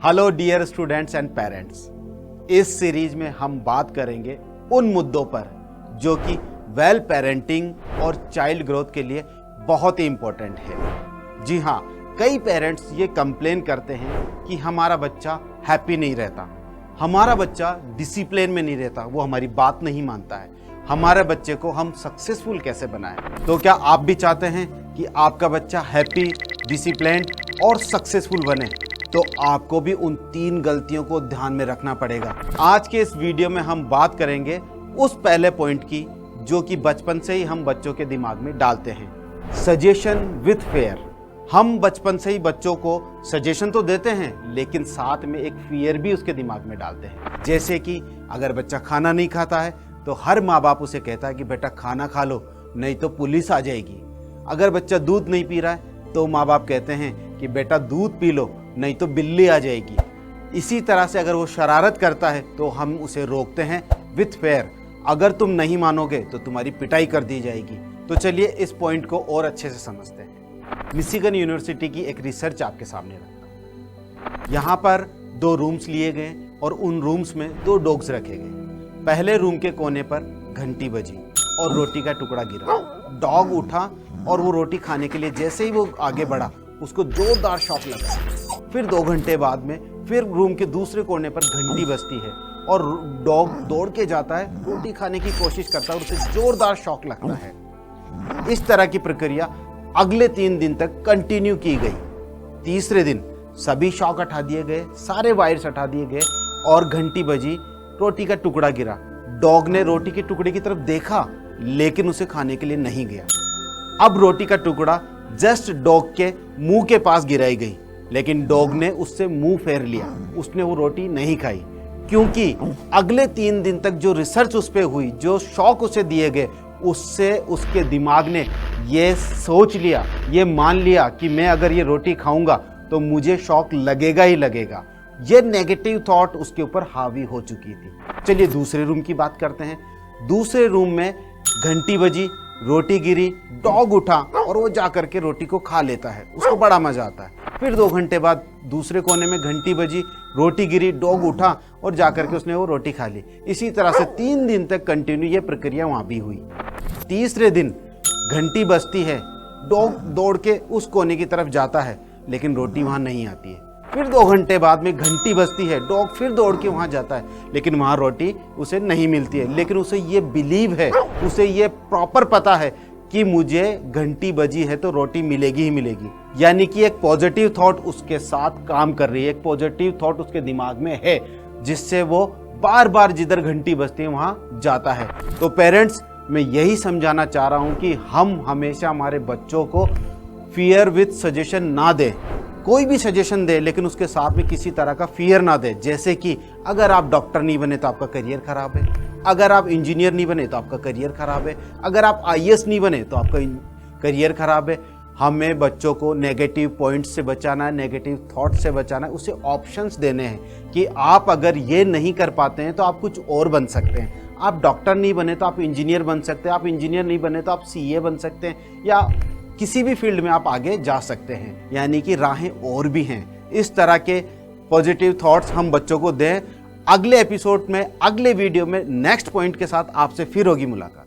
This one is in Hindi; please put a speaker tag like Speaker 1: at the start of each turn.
Speaker 1: Hello dear students and parents. इस सीरीज में हम बात करेंगे उन मुद्दों पर जो कि वेल पेरेंटिंग और चाइल्ड ग्रोथ के लिए बहुत ही इंपॉर्टेंट है। जी हाँ, कई पेरेंट्स ये कंप्लेन करते हैं कि हमारा बच्चा हैप्पी नहीं रहता, हमारा बच्चा डिसिप्लिन में नहीं रहता, वो हमारी बात नहीं मानता है, हमारे बच्चे को हम सक्सेसफुल कैसे बनाएं। तो क्या आप भी चाहते हैं कि आपका बच्चा हैप्पी, डिसिप्लिन्ड और सक्सेसफुल बने? तो आपको भी उन 3 गलतियों को ध्यान में रखना पड़ेगा। आज के इस वीडियो में हम बात करेंगे उस पहले पॉइंट की जो कि बचपन से ही हम बच्चों के दिमाग में डालते हैं, सजेशन विथ फेयर। हम बचपन से ही बच्चों को सजेशन तो देते हैं लेकिन साथ में एक फियर भी उसके दिमाग में डालते हैं। जैसे कि अगर बच्चा खाना नहीं खाता है तो हर माँ बाप उसे कहता है कि बेटा खाना खा लो नहीं तो पुलिस आ जाएगी। अगर बच्चा दूध नहीं पी रहा है तो माँ बाप कहते हैं कि बेटा दूध पी लो नहीं तो बिल्ली आ जाएगी। इसी तरह से अगर वो शरारत करता है तो हम उसे रोकते हैं विथ फेयर, अगर तुम नहीं मानोगे तो तुम्हारी पिटाई कर दी जाएगी। तो चलिए इस पॉइंट को और अच्छे से समझते हैं। मिशिगन यूनिवर्सिटी की एक रिसर्च आपके सामने रखता हूं। यहाँ पर 2 रूम्स लिए गए और उन रूम्स में 2 डॉग्स रखे गए। पहले रूम के कोने पर घंटी बजी और रोटी का टुकड़ा गिरा। डॉग उठा और वो रोटी खाने के लिए जैसे ही वो आगे बढ़ा उसको जोरदार शॉक लगा। फिर 2 घंटे बाद में फिर रूम के दूसरे कोने पर घंटी बजती है और डॉग दौड़ के जाता है, रोटी खाने की कोशिश करता है और उसे जोरदार शॉक लगता है। इस तरह की प्रक्रिया अगले 3 दिन तक कंटिन्यू की गई। तीसरे दिन सभी शॉक हटा दिए गए, सारे वायर्स हटा दिए गए और घंटी बजी, रोटी का टुकड़ा गिरा। डॉग ने रोटी के टुकड़े की तरफ देखा लेकिन उसे खाने के लिए नहीं गया। अब रोटी का टुकड़ा जस्ट डॉग के मुंह के पास गिराई गई लेकिन डॉग ने उससे मुंह फेर लिया, उसने वो रोटी नहीं खाई क्योंकि अगले 3 दिन तक जो रिसर्च उस पे हुई, जो शौक उसे दिए गए, उससे उसके दिमाग ने ये सोच लिया, ये मान लिया कि मैं अगर ये रोटी खाऊंगा तो मुझे शौक लगेगा ही लगेगा। ये नेगेटिव थॉट उसके ऊपर हावी हो चुकी थी। चलिए दूसरे रूम की बात करते हैं। दूसरे रूम में घंटी बजी, रोटी गिरी, डॉग उठा और वो जा करके रोटी को खा लेता है, उसको बड़ा मजा आता है। फिर 2 घंटे बाद दूसरे कोने में घंटी बजी, रोटी गिरी, डॉग उठा और जा करके उसने वो रोटी खा ली। इसी तरह से 3 दिन तक कंटिन्यू ये प्रक्रिया वहां भी हुई। तीसरे दिन घंटी बजती है, डॉग दौड़ के उस कोने की तरफ जाता है लेकिन रोटी वहां नहीं आती है। फिर 2 घंटे बाद में घंटी बजती है, डॉग फिर दौड़ के वहां जाता है लेकिन वहां रोटी उसे नहीं मिलती है। लेकिन उसे ये बिलीव है, उसे ये प्रॉपर पता है कि मुझे घंटी बजी है तो रोटी मिलेगी ही मिलेगी। यानी कि एक पॉजिटिव थॉट उसके साथ काम कर रही है, एक पॉजिटिव थॉट उसके दिमाग में है जिससे वो बार बार जिधर घंटी बजती है वहां जाता है। तो पेरेंट्स, मैं यही समझाना चाह रहा हूं कि हम हमेशा हमारे बच्चों को फियर विथ सजेशन ना दें। कोई भी सजेशन दे लेकिन उसके साथ में किसी तरह का फियर ना दे। जैसे कि अगर आप डॉक्टर नहीं बने तो आपका करियर खराब है, अगर आप इंजीनियर नहीं बने तो आपका करियर खराब है, अगर आप IAS नहीं बने तो आपका करियर खराब है। हमें बच्चों को नेगेटिव पॉइंट्स से बचाना है, नेगेटिव थॉट से बचाना है, उसे ऑप्शंस देने हैं कि आप अगर ये नहीं कर पाते हैं तो आप कुछ और बन सकते हैं। आप डॉक्टर नहीं बने तो आप इंजीनियर बन सकते हैं, आप इंजीनियर नहीं बने तो आप CA बन सकते हैं, या किसी भी फील्ड में आप आगे जा सकते हैं। यानी कि राहें और भी हैं। इस तरह के पॉजिटिव थॉट्स हम बच्चों को दें। अगले एपिसोड में, अगले वीडियो में नेक्स्ट पॉइंट के साथ आपसे फिर होगी मुलाकात।